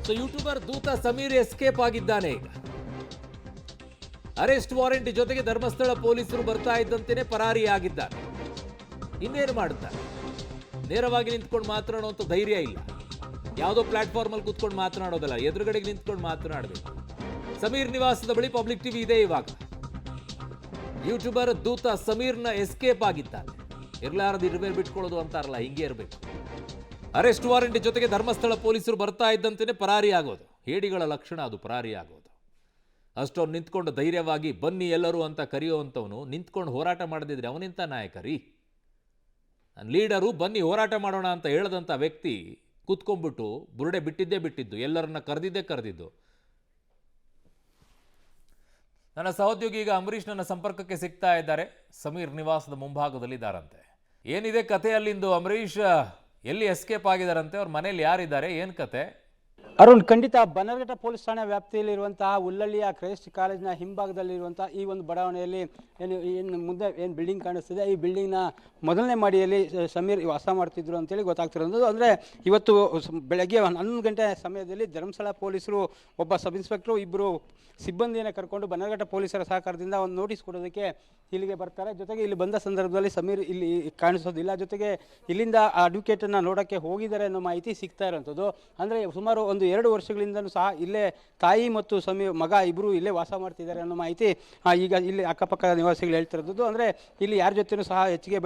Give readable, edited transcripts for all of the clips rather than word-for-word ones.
So YouTuber ದೂತ Sameer escape ಆಗಿದ್ದಾನೆ ಈಗ. Arrest warrant ಜೊತೆಗೆ ಧರ್ಮಸ್ಥಳ ಪೊಲೀಸರು ಬರ್ತಾ ಇದ್ದಂತೆಯೇ ಪರಾರಿಯಾಗಿದ್ದಾನೆ. ಇನ್ನೇನು ಮಾಡ್ತಾರೆ? ನೇರವಾಗಿ ನಿಂತ್ಕೊಂಡು ಮಾತನಾಡುವಂಥ ಧೈರ್ಯ ಇಲ್ಲ. ಯಾವುದೋ ಪ್ಲಾಟ್ಫಾರ್ಮ್ ಅಲ್ಲಿ ಕೂತ್ಕೊಂಡು ಮಾತನಾಡೋದಲ್ಲ, ಎದುರುಗಡೆಗೆ ನಿಂತ್ಕೊಂಡು ಮಾತನಾಡಬೇಕು. ಸಮೀರ್ ನಿವಾಸದ ಬಳಿ ಪಬ್ಲಿಕ್ ಟಿವಿ ಇದೆ. ಇವಾಗ ಯೂಟ್ಯೂಬರ್ ದೂತ ಸಮೀರ್ನ ಎಸ್ಕೇಪ್ ಆಗಿದ್ದಾನೆ. ಇರ್ಲಾರದು ಇರ್ಬೇರು ಬಿಟ್ಕೊಳ್ಳೋದು ಅಂತಾರಲ್ಲ, ಹಿಂಗೆ ಇರಬೇಕು. ಅರೆಸ್ಟ್ ವಾರೆಂಟ್ ಜೊತೆಗೆ ಧರ್ಮಸ್ಥಳ ಪೊಲೀಸರು ಬರ್ತಾ ಇದ್ದಂತೆಯೇ ಪರಾರಿ ಆಗೋದು. ಹೇಡಿಗಳ ಲಕ್ಷಣ ಅದು, ಪರಾರಿ ಆಗೋದು. ಅಷ್ಟೊಂದು ನಿಂತ್ಕೊಂಡು ಧೈರ್ಯವಾಗಿ ಬನ್ನಿ ಎಲ್ಲರೂ ಅಂತ ಕರೆಯುವಂಥವನು ನಿಂತ್ಕೊಂಡು ಹೋರಾಟ ಮಾಡದಿದ್ರೆ ಅವನಿಂತ ನಾಯಕ ರೀ. ಲೀಡರು ಬನ್ನಿ ಹೋರಾಟ ಮಾಡೋಣ ಅಂತ ಹೇಳದಂಥ ವ್ಯಕ್ತಿ ಕೂತ್ಕೊಂಡ್ಬಿಟ್ಟು ಬುರುಡೆ ಬಿಟ್ಟಿದ್ದು, ಎಲ್ಲರನ್ನ ಕರೆದಿದ್ದು. ನನ್ನ ಸಹೋದ್ಯೋಗಿ ಈಗ ಅಂಬರೀಷ್ ನನ್ನ ಸಂಪರ್ಕಕ್ಕೆ ಸಿಗ್ತಾ ಇದ್ದಾರೆ. ಸಮೀರ್ ನಿವಾಸದ ಮುಂಭಾಗದಲ್ಲಿದ್ದಾರಂತೆ. ಏನಿದೆ ಕತೆ ಅಲ್ಲಿಂದು? ಅಂಬರೀಷ್ ಎಲ್ಲಿ ಎಸ್ಕೇಪ್ ಆಗಿದಾರಂತೆ? ಅವ್ರ ಮನೇಲಿ ಯಾರಿದ್ದಾರೆ? ಏನು ಕತೆ? ಅರುಣ್, ಖಂಡಿತ ಬನ್ನರಘಟ್ಟ ಪೊಲೀಸ್ ಠಾಣೆ ವ್ಯಾಪ್ತಿಯಲ್ಲಿರುವಂತಹ ಉಲ್ಲಳ್ಳಿಯ ಕ್ರೈಸ್ಟ್ ಕಾಲೇಜಿನ ಹಿಂಭಾಗದಲ್ಲಿರುವಂತಹ ಈ ಒಂದು ಬಡಾವಣೆಯಲ್ಲಿ ಏನು ಮುಂದೆ ಏನು ಬಿಲ್ಡಿಂಗ್ ಕಾಣಿಸ್ತಿದೆ, ಈ ಬಿಲ್ಡಿಂಗ್ನ ಮೊದಲನೇ ಮಾಡಿಯಲ್ಲಿ ಸಮೀರ್ ವಾಸ ಮಾಡ್ತಿದ್ರು ಅಂತೇಳಿ ಗೊತ್ತಾಗ್ತಿರೋದು. ಅಂದರೆ ಇವತ್ತು ಬೆಳಗ್ಗೆ 11 ಗಂಟೆ ಸಮಯದಲ್ಲಿ ಧರ್ಮಸ್ಥಳ ಪೊಲೀಸರು ಒಬ್ಬ ಸಬ್ ಇನ್ಸ್ಪೆಕ್ಟ್ರು, ಇಬ್ಬರು ಸಿಬ್ಬಂದಿಯನ್ನು ಕರ್ಕೊಂಡು ಬನ್ನರಘಟ್ಟ ಪೊಲೀಸರ ಸಹಕಾರದಿಂದ ಒಂದು ನೋಟಿಸ್ ಕೊಡೋದಕ್ಕೆ ಇಲ್ಲಿಗೆ ಬರ್ತಾರೆ. ಜೊತೆಗೆ ಇಲ್ಲಿ ಬಂದ ಸಂದರ್ಭದಲ್ಲಿ ಸಮೀರ್ ಇಲ್ಲಿ ಕಾಣಿಸೋದಿಲ್ಲ. ಜೊತೆಗೆ ಇಲ್ಲಿಂದ ಆ ಅಡ್ವೊಕೇಟನ್ನು ನೋಡೋಕ್ಕೆ ಹೋಗಿದ್ದಾರೆ ಅನ್ನೋ ಮಾಹಿತಿ ಸಿಗ್ತಾ ಇರೋಂಥದ್ದು. ಅಂದರೆ ಸುಮಾರು ಒಂದು 2 ವರ್ಷಗಳಿಂದಲೂ ಸಹ ಇಲ್ಲೇ ತಾಯಿ ಮತ್ತು ಮಗ ಇಬ್ಬರು ಇಲ್ಲೇ ವಾಸ ಮಾಡ್ತಿದ್ದಾರೆ ಅನ್ನೋ ಮಾಹಿತಿ ಈಗ ಇಲ್ಲಿ ಅಕ್ಕಪಕ್ಕ ನಿವಾಸಿಗಳು ಹೇಳ್ತಿರೋದು. ಅಂದರೆ ಇಲ್ಲಿ ಯಾರ ಜೊತೆನೂ ಸಹ ಹೆಚ್ಚಿಗೆ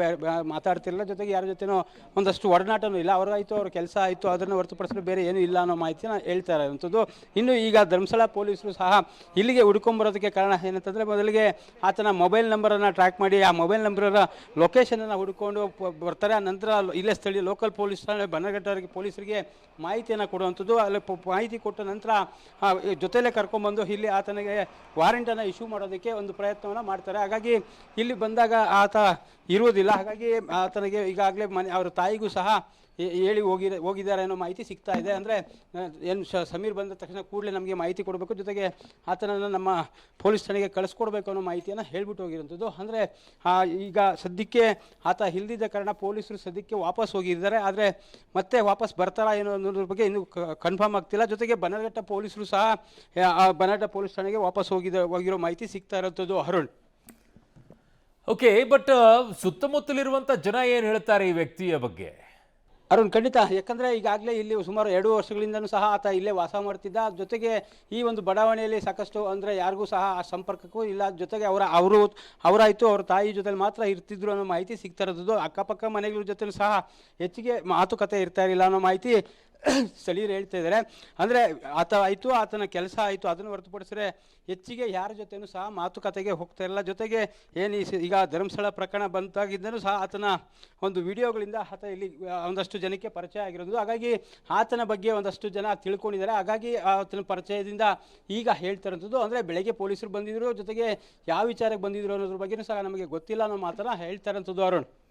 ಮಾತಾಡ್ತಿರಲಿಲ್ಲ. ಜೊತೆಗೆ ಯಾರ ಜೊತೆನೂ ಒಂದಷ್ಟು ಒಡನಾಟನೂ ಇಲ್ಲ. ಅವರಾಯಿತು, ಅವ್ರ ಕೆಲಸ ಆಯಿತು, ಅದನ್ನು ಹೊರತುಪಡಿಸಿದ್ರೆ ಬೇರೆ ಏನೂ ಇಲ್ಲ ಅನ್ನೋ ಮಾಹಿತಿನ ಹೇಳ್ತಾ ಇರೋವಂಥದ್ದು. ಇನ್ನು ಈಗ ಧರ್ಮಸ್ಥಳ ಪೊಲೀಸರು ಸಹ ಇಲ್ಲಿಗೆ ಹುಡ್ಕೊಂಬರೋದಕ್ಕೆ ಕಾರಣ ಏನಂತಂದರೆ, ಮೊದಲಿಗೆ ಆತನ ಮೊಬೈಲ್ ನಂಬರನ್ನು ಟ್ರ್ಯಾಕ್ ಮಾಡಿ ಆ ಮೊಬೈಲ್ ನಂಬರ ಲೊಕೇಶನನ್ನು ಹುಡ್ಕೊಂಡು ಬರ್ತಾರೆ. ಆ ನಂತರ ಇಲ್ಲೇ ಸ್ಥಳೀಯ ಲೋಕಲ್ ಪೊಲೀಸ್ ಠಾಣೆ ಬನ್ನರಘಟ್ಟ ಪೊಲೀಸರಿಗೆ ಮಾಹಿತಿಯನ್ನು ಕೊಡುವಂಥದ್ದು. ಅಲ್ಲಿ ಮಾಹಿತಿ ಕೊಟ್ಟ ನಂತರ ಜೊತೆಲೇ ಕರ್ಕೊಂಡ್ಬಂದು ಇಲ್ಲಿ ಆತನಿಗೆ ವಾರೆಂಟನ್ನು ಇಶ್ಯೂ ಮಾಡೋದಕ್ಕೆ ಒಂದು ಪ್ರಯತ್ನವನ್ನು ಮಾಡ್ತಾರೆ. ಹಾಗಾಗಿ ಇಲ್ಲಿ ಬಂದಾಗ ಆತ ಇರುವುದಿಲ್ಲ. ಹಾಗಾಗಿ ಆತನಿಗೆ ಈಗಾಗಲೇ ಅವರ ತಾಯಿಗೂ ಸಹ ಹೇಳಿ ಹೋಗಿದ್ದಾರೆ ಅನ್ನೋ ಮಾಹಿತಿ ಸಿಗ್ತಾ ಇದೆ. ಅಂದರೆ ಏನು ಸಮೀರ್ ಬಂದ ತಕ್ಷಣ ಕೂಡಲೇ ನಮಗೆ ಮಾಹಿತಿ ಕೊಡಬೇಕು, ಜೊತೆಗೆ ಆತನನ್ನು ನಮ್ಮ ಪೊಲೀಸ್ ಠಾಣೆಗೆ ಕಳಿಸ್ಕೊಡ್ಬೇಕು ಅನ್ನೋ ಮಾಹಿತಿಯನ್ನು ಹೇಳ್ಬಿಟ್ಟು ಹೋಗಿರೋಂಥದ್ದು. ಅಂದರೆ ಈಗ ಸದ್ಯಕ್ಕೆ ಆತ ಇಲ್ದಿದ್ದ ಕಾರಣ ಪೊಲೀಸರು ಸದ್ಯಕ್ಕೆ ವಾಪಸ್ ಹೋಗಿದ್ದಾರೆ. ಆದರೆ ಮತ್ತೆ ವಾಪಸ್ ಬರ್ತಾರಾ ಏನೋ ಅನ್ನೋದ್ರ ಬಗ್ಗೆ ಇನ್ನೂ ಕನ್ಫರ್ಮ್ ಆಗ್ತಿಲ್ಲ. ಜೊತೆಗೆ ಬನ್ನರಘಟ್ಟ ಪೊಲೀಸರು ಸಹ ಬನ್ನರಘಟ್ಟ ಪೊಲೀಸ್ ಠಾಣೆಗೆ ವಾಪಸ್ ಹೋಗಿರೋ ಮಾಹಿತಿ ಸಿಗ್ತಾ ಇರೋಂಥದ್ದು. ಅರುಣ್, ಓಕೆ, ಬಟ್ ಸುತ್ತಮುತ್ತಲಿರುವಂಥ ಜನ ಏನು ಹೇಳ್ತಾರೆ ಈ ವ್ಯಕ್ತಿಯ ಬಗ್ಗೆ? ಅರುಣ್, ಖಂಡಿತ. ಯಾಕಂದರೆ ಈಗಾಗಲೇ ಇಲ್ಲಿ ಸುಮಾರು 2 ವರ್ಷಗಳಿಂದಲೂ ಸಹ ಆತ ಇಲ್ಲೇ ವಾಸ ಮಾಡ್ತಿದ್ದ. ಜೊತೆಗೆ ಈ ಒಂದು ಬಡಾವಣೆಯಲ್ಲಿ ಸಾಕಷ್ಟು ಅಂದರೆ ಯಾರಿಗೂ ಸಹ ಆ ಸಂಪರ್ಕಕ್ಕೂ ಇಲ್ಲ. ಜೊತೆಗೆ ಅವರಾಯಿತು ಅವ್ರ ತಾಯಿ ಜೊತೆ ಮಾತ್ರ ಇರ್ತಿದ್ರು ಅನ್ನೋ ಮಾಹಿತಿ ಸಿಗ್ತಾ ಇರೋದು. ಅಕ್ಕಪಕ್ಕ ಮನೆಗಳ ಜೊತೆ ಸಹ ಹೆಚ್ಚಿಗೆ ಮಾತುಕತೆ ಇರ್ತಾ ಇರಲಿಲ್ಲ ಅನ್ನೋ ಮಾಹಿತಿ ಸ್ಥಳೀಯರು ಹೇಳ್ತಾ ಇದ್ದಾರೆ. ಅಂದರೆ ಆತ ಆಯಿತು, ಆತನ ಕೆಲಸ ಆಯಿತು, ಅದನ್ನು ಹೊರತುಪಡಿಸಿದ್ರೆ ಹೆಚ್ಚಿಗೆ ಯಾರ ಜೊತೆನೂ ಸಹ ಮಾತುಕತೆಗೆ ಹೋಗ್ತಾ ಇರಲಿಲ್ಲ. ಜೊತೆಗೆ ಏನು ಈಗ ಧರ್ಮಸ್ಥಳ ಪ್ರಕರಣ ಬಂದಾಗಿದ್ದನೂ ಸಹ ಆತನ ಒಂದು ವಿಡಿಯೋಗಳಿಂದ ಆತ ಇಲ್ಲಿ ಒಂದಷ್ಟು ಜನಕ್ಕೆ ಪರಿಚಯ ಆಗಿರೋದು. ಹಾಗಾಗಿ ಆತನ ಬಗ್ಗೆ ಒಂದಷ್ಟು ಜನ ತಿಳ್ಕೊಂಡಿದ್ದಾರೆ. ಹಾಗಾಗಿ ಆತನ ಪರಿಚಯದಿಂದ ಈಗ ಹೇಳ್ತಾ ಇರೋಂಥದ್ದು. ಅಂದರೆ ಬೆಳಗ್ಗೆ ಪೊಲೀಸರು ಬಂದಿದ್ದರು, ಜೊತೆಗೆ ಯಾವ ವಿಚಾರಕ್ಕೆ ಬಂದಿದ್ರು ಅನ್ನೋದ್ರ ಬಗ್ಗೆಯೂ ಸಹ ನಮಗೆ ಗೊತ್ತಿಲ್ಲ ಅನ್ನೋ ಮಾತನ್ನು ಹೇಳ್ತಾ ಇರೋಂಥದ್ದು. ಅರುಣ್.